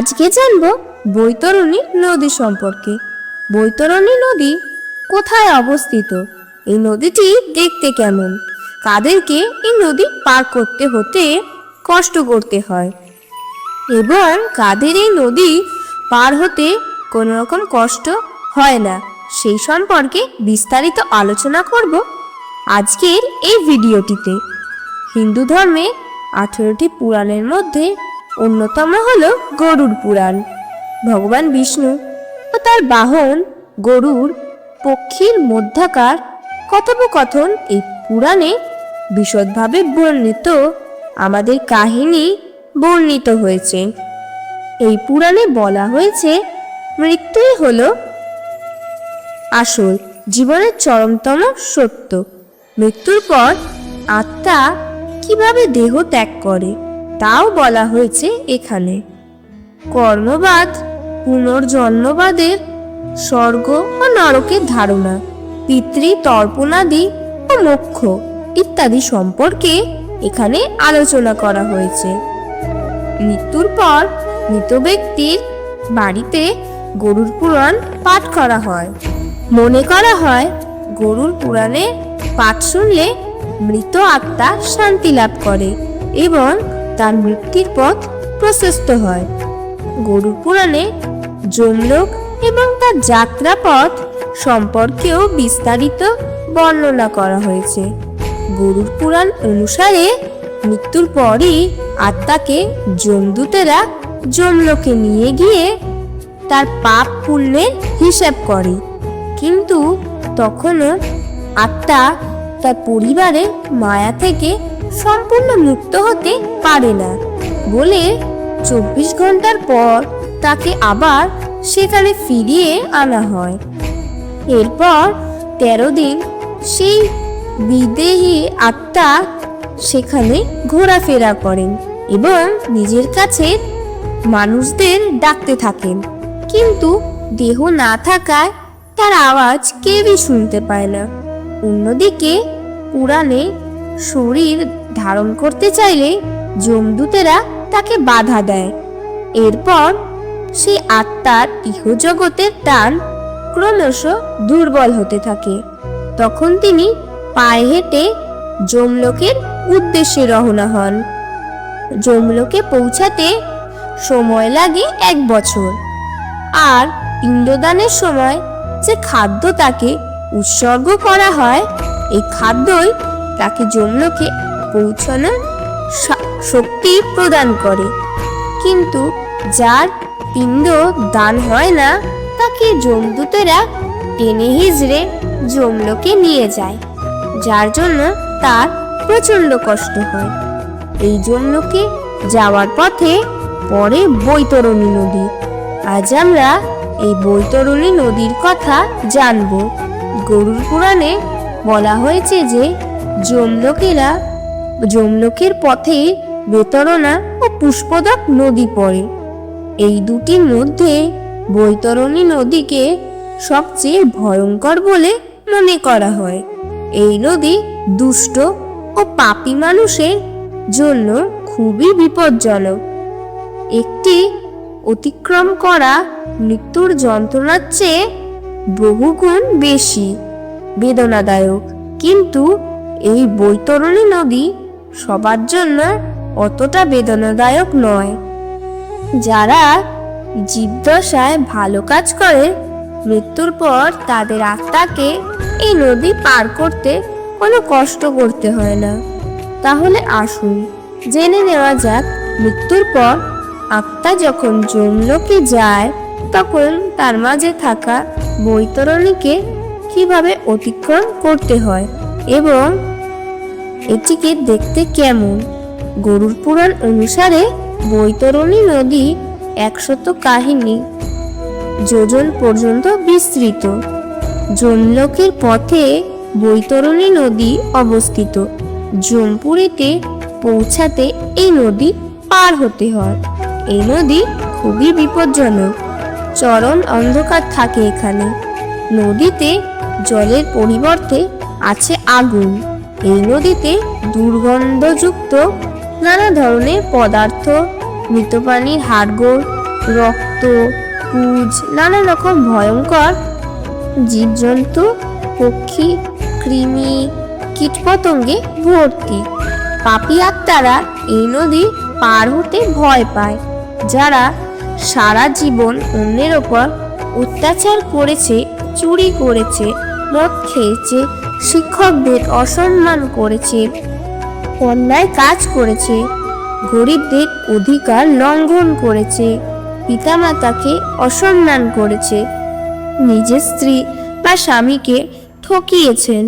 আজকে জানবো বৈতরণী নদী সম্পর্কে। বৈতরণী নদী কোথায় অবস্থিত? এই নদীটি দেখতে কেমন? কাদেরকে এই নদী পার করতে হতে কষ্ট করতে হয় এবং কাদের এই নদী পার হতে কোনো রকম কষ্ট হয় না, সেই সম্পর্কে বিস্তারিত আলোচনা করব আজকের এই ভিডিওটিতে। হিন্দু ধর্মে 18টি পুরাণের মধ্যে অন্যতম হল গরুড় পুরাণ। ভগবান বিষ্ণু ও তার বাহন গরুড় পক্ষীর মধ্যাকার কথোপকথন এই পুরাণে বিশদভাবে বর্ণিত আমাদের কাহিনী বর্ণিত হয়েছে। এই পুরাণে বলা হয়েছে মৃত্যুই হলো আসল জীবনের চরমতম সত্য। মৃত্যুর পর আত্মা কিভাবে দেহ ত্যাগ করে তাও বলা হয়েছে এখানে। কর্মবাদ, পুনর্জন্মবাদের, স্বর্গ ও নরকের ধারণা, পিতৃতর্পণাদি ও মোক্ষ ইত্যাদি সম্পর্কে এখানে আলোচনা করা হয়েছে। মৃত্যুর পর মৃত ব্যক্তির বাড়িতে গরুড় পুরাণ পাঠ করা হয়। মনে করা হয় গরুড় পুরাণে পাঠ শুনলে মৃত আত্মা শান্তি লাভ করে এবং তার মুক্তির পথ প্রশস্ত হয়। গরুড় পুরাণে যমলোক এবং তার যাত্রাপথ সম্পর্কেও বিস্তারিত বর্ণনা করা হয়েছে। গরুড় পুরাণ অনুসারে মৃত্যুর পরই আত্মাকে যমদূতেরা যমলোকে নিয়ে গিয়ে তার পাপ পুণ্যের হিসাব করে, কিন্তু তখনও আত্মা তার পরিবারের মায়া থেকে সম্পূর্ণ মুক্ত হতে পারে না বলে 24 ঘন্টার পর তাকে আবার সেখানে ফিরিয়ে আনা হয়। এরপর 13 দিন সেই বিদেহী আত্মা সেখানে ঘোরাফেরা করেন এবং নিজের কাছে মানুষদের ডাকতে থাকেন, কিন্তু দেহ না থাকায় তার আওয়াজ কেউই শুনতে পায় না। অন্যদিকে পুরাণে শরীর ধারণ করতে চাইলে যমদূতেরা তাকে বাধা দেয়। এরপর সেই আত্মার ইহজগতের টান ক্রমশ দুর্বল হতে থাকে। তখন তিনি পায়ে হেঁটে যমলোকের উদ্দেশ্যে রওনা হন। যমলোকে পৌঁছাতে সময় লাগে 1 বছর। আর পিণ্ডদানের সময় যে খাদ্য তাকে উৎসর্গ করা হয়, এই খাদ্যই তাকে যমলোকে পৌঁছানোর শক্তি প্রদান করে। কিন্তু যার পিণ্ড দান হয় না তাকে যমদূতেরা টেনে হিজড়ে যমলোকে নিয়ে যায়, যার জন্য তার প্রচন্ড কষ্ট হয়। এই যমলোকে যাওয়ার পথে পড়ে বৈতরণী নদী। আজ আমরা এই বৈতরণী নদীর কথা জানব। গরুড় পুরাণে বলা হয়েছে যে যমলোকের পথে বেতরণা ও পুষ্পদক নদী পড়ে। এই দুটির মধ্যে বৈতরণী নদীকে সবচেয়ে ভয়ঙ্কর বলে মনে করা হয়। এই নদী দুষ্ট ও পাপী মানুষের জন্য খুবই বিপজ্জনক। একটি অতিক্রম করা মৃত্যুর যন্ত্রণার চেয়ে বহুগুণ বেশি বেদনাদায়ক। কিন্তু এই বৈতরণী নদী সবার জন্য অতটা বেদনাদায়ক নয়। যারা জীবদশায় ভালো কাজ করে মৃত্যুর পর তাদের আত্মাকে এই নদী পার করতে কোনো কষ্ট করতে হয় না। তাহলে আসুন জেনে নেওয়া যাক মৃত্যুর পর আত্মা যখন যমলোকে যায় তখন তার মাঝে থাকা বৈতরণীকে কিভাবে অতিক্রম করতে হয় এবং এটিকে দেখতে কেমন। গরুড় পুরাণ অনুসারে বৈতরণী নদী 100 কাহিনী যোজন পর্যন্ত বিস্তৃত। যমলোকের পথে বৈতরণী নদী অবস্থিত। যমপুরীতে পৌঁছাতে এই নদী পার হতে হয়। এই নদী খুবই বিপজ্জনক। চরম অন্ধকার থাকে এখানে। নদীতে জলের পরিবর্তে আছে আগুন। এই নদীতে দুর্গন্ধযুক্ত নানা ধরনের পদার্থ, মৃত প্রাণীর হাড়গোড়, রক্ত, পুঁজ, নানা রকম ভয়ঙ্কর জীবজন্তু, পক্ষী, কৃমি, কীটপতঙ্গে ভর্তি। পাপী আত্মারা এই নদী পার হতে ভয় পায়। যারা সারা জীবন অন্যের ওপর অত্যাচার করেছে, চুরি করেছে, মদ খেয়েছে, শিক্ষকদের অসম্মান করেছে, অন্যায় কাজ করেছে, গরিবদের অধিকার লঙ্ঘন করেছে, পিতামাতাকে অসম্মান করেছে, নিজের স্ত্রী বা স্বামীকে ঠকিয়েছেন,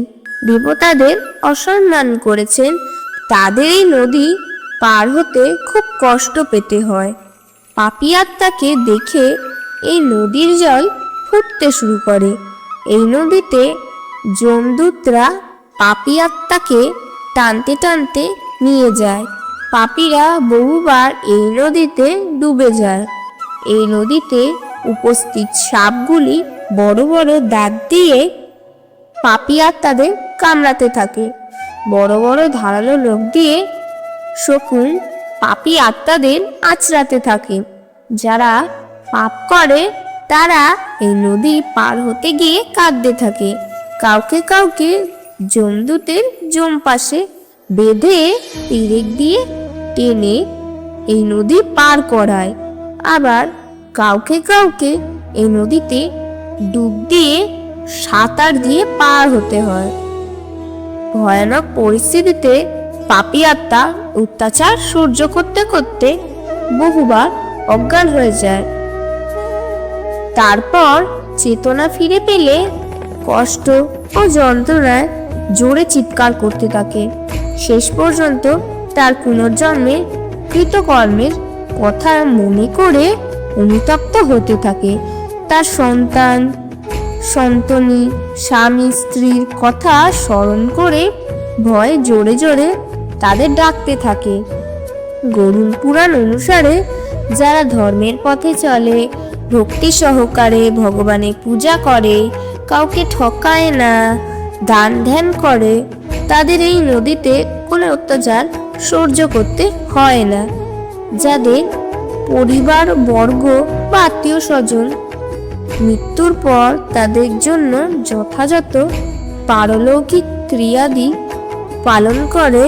দেবতাদের অসম্মান করেছেন, তাদের এই নদী পার হতে খুব কষ্ট পেতে হয়। পাপী আত্মাকে দেখে এই নদীর জল ফুটতে শুরু করে। এই নদীতে যমদূতরা পাপী আত্মাকে টানতে টানতে নিয়ে যায়। পাপীরা বহুবার এই নদীতে ডুবে যায়। এই নদীতে উপস্থিত সাপগুলি বড় বড় দাঁত দিয়ে পাপী আত্মাদের কামড়াতে থাকে। বড় বড় ধারালো নখ দিয়ে শকুন পাপী আত্মাদের আঁচড়াতে থাকে। যারা পাপ করে তারা এই নদী পার হতে গিয়ে কাঁদতে থাকে। কাউকে কাউকে যমদূতের যম পাশে বেঁধে পেরেক দিয়ে টেনে এই নদী পার করায়। আবার কাউকে কাউকে এই নদীতে ডুব দিয়ে সাঁতার দিয়ে পার হতে হয়। ভয়ানক পরিস্থিতিতে পাপী আত্মা অত্যাচার সহ্য করতে করতে বহুবার অজ্ঞান হয়ে যায়। তারপর চেতনা ফিরে পেলে কষ্ট ও যন্ত্রণায় জোরে চিৎকার করতে থাকে। শেষ পর্যন্ত তার পুনর্জন্মে কৃতকর্মের কথা মনে করে অনুতপ্ত হতে থাকে। তার সন্তান, সন্তনি, স্বামী, স্ত্রীর কথা স্মরণ করে ভয়ে জোরে জোরে তাদের ডাকতে থাকে। গরুড় পুরাণ অনুসারে যারা ধর্মের পথে চলে, ভক্তি সহকারে ভগবানের পূজা করে, কাউকে ঠকায় না, দান ধ্যান করে, তাদের এই নদীতে কোনো অত্যাচার সহ্য করতে হয় না। যাদের পরিবার বর্গ বা আত্মীয় স্বজন মৃত্যুর পর তাদের জন্য যথাযথ পারলৌকিক ক্রিয়াদি পালন করে,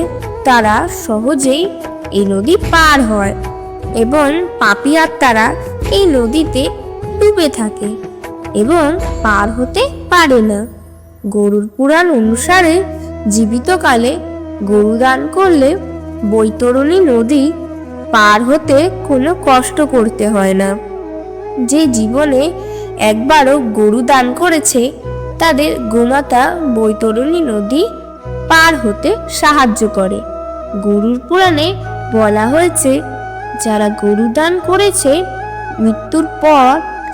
তারা সহজেই এই নদী পার হয় এবং পাপী আত্মারা এই নদীতে ডুবে থাকে এবং পার হতে পারে না। গরুড় পুরাণ অনুসারে জীবিতকালে গরু দান করলে বৈতরণী নদী পার হতে কোনো কষ্ট করতে হয় না। যে জীবনে একবারও গরু দান করেছে তাদের গোমাতা বৈতরণী নদী পার হতে সাহায্য করে। গরুড় পুরাণে বলা হয়েছে, যারা গরু দান করেছে মৃত্যুর পর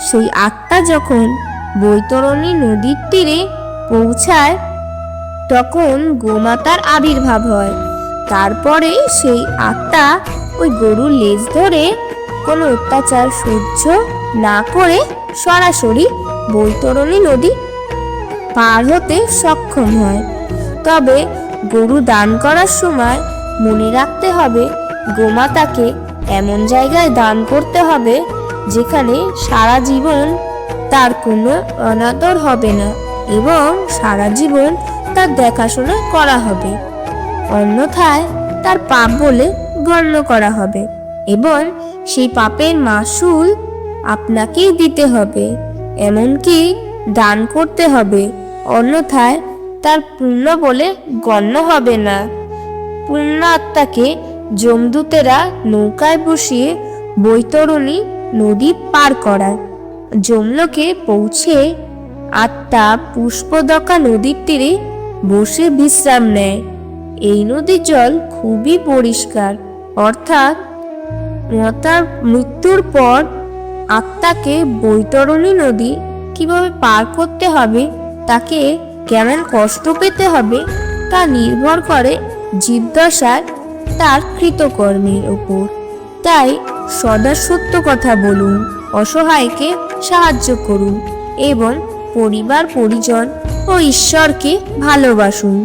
সেই আত্মা যখন বৈতরণী নদীর তীরে পৌঁছায় তখন গোমাতার আবির্ভাব হয়। তারপরে সেই আত্মা ওই গরুর লেজ ধরে কোনো অত্যাচার সহ্য না করে সরাসরি বৈতরণী নদী পার হতে সক্ষম হয়। তবে গরু দান করার সময় মনে রাখতে হবে, গোমাতাকে এমন জায়গায় দান করতে হবে যেখানে সারা জীবন তার কোনো অনাদর হবে না এবং সারা জীবন তার দেখাশোনা করা হবে, অন্যথায় তার পাপ বলে গণ্য করা হবে এবং সেই পাপের মাসুল আপনাকেই দিতে হবে, এমনকি দান করতে হবে, অন্যথায় তার পুণ্য বলে গণ্য হবে না। পুণ্য আত্মাকে যমদূতেরা নৌকায় বসিয়ে বৈতরণী নদী পার করায়। যমলোকে পৌঁছে আত্মা পুষ্পদকা নদীর তীরে বসে বিশ্রাম নেয়। এই নদীর জল খুবই পরিষ্কার, অর্থাৎ মাতার মৃত্যুর পর আত্মাকে বৈতরণী নদী কিভাবে পার করতে হবে, তাকে কেমন কষ্ট পেতে হবে তা নির্ভর করে জীবদশায় তার কৃতকর্মের উপর। তাই সদা সত্য কথা বলুন, অসহায়কে সাহায্য করুন এবং পরিবার পরিজন ও ঈশ্বরকে ভালোবাসুন।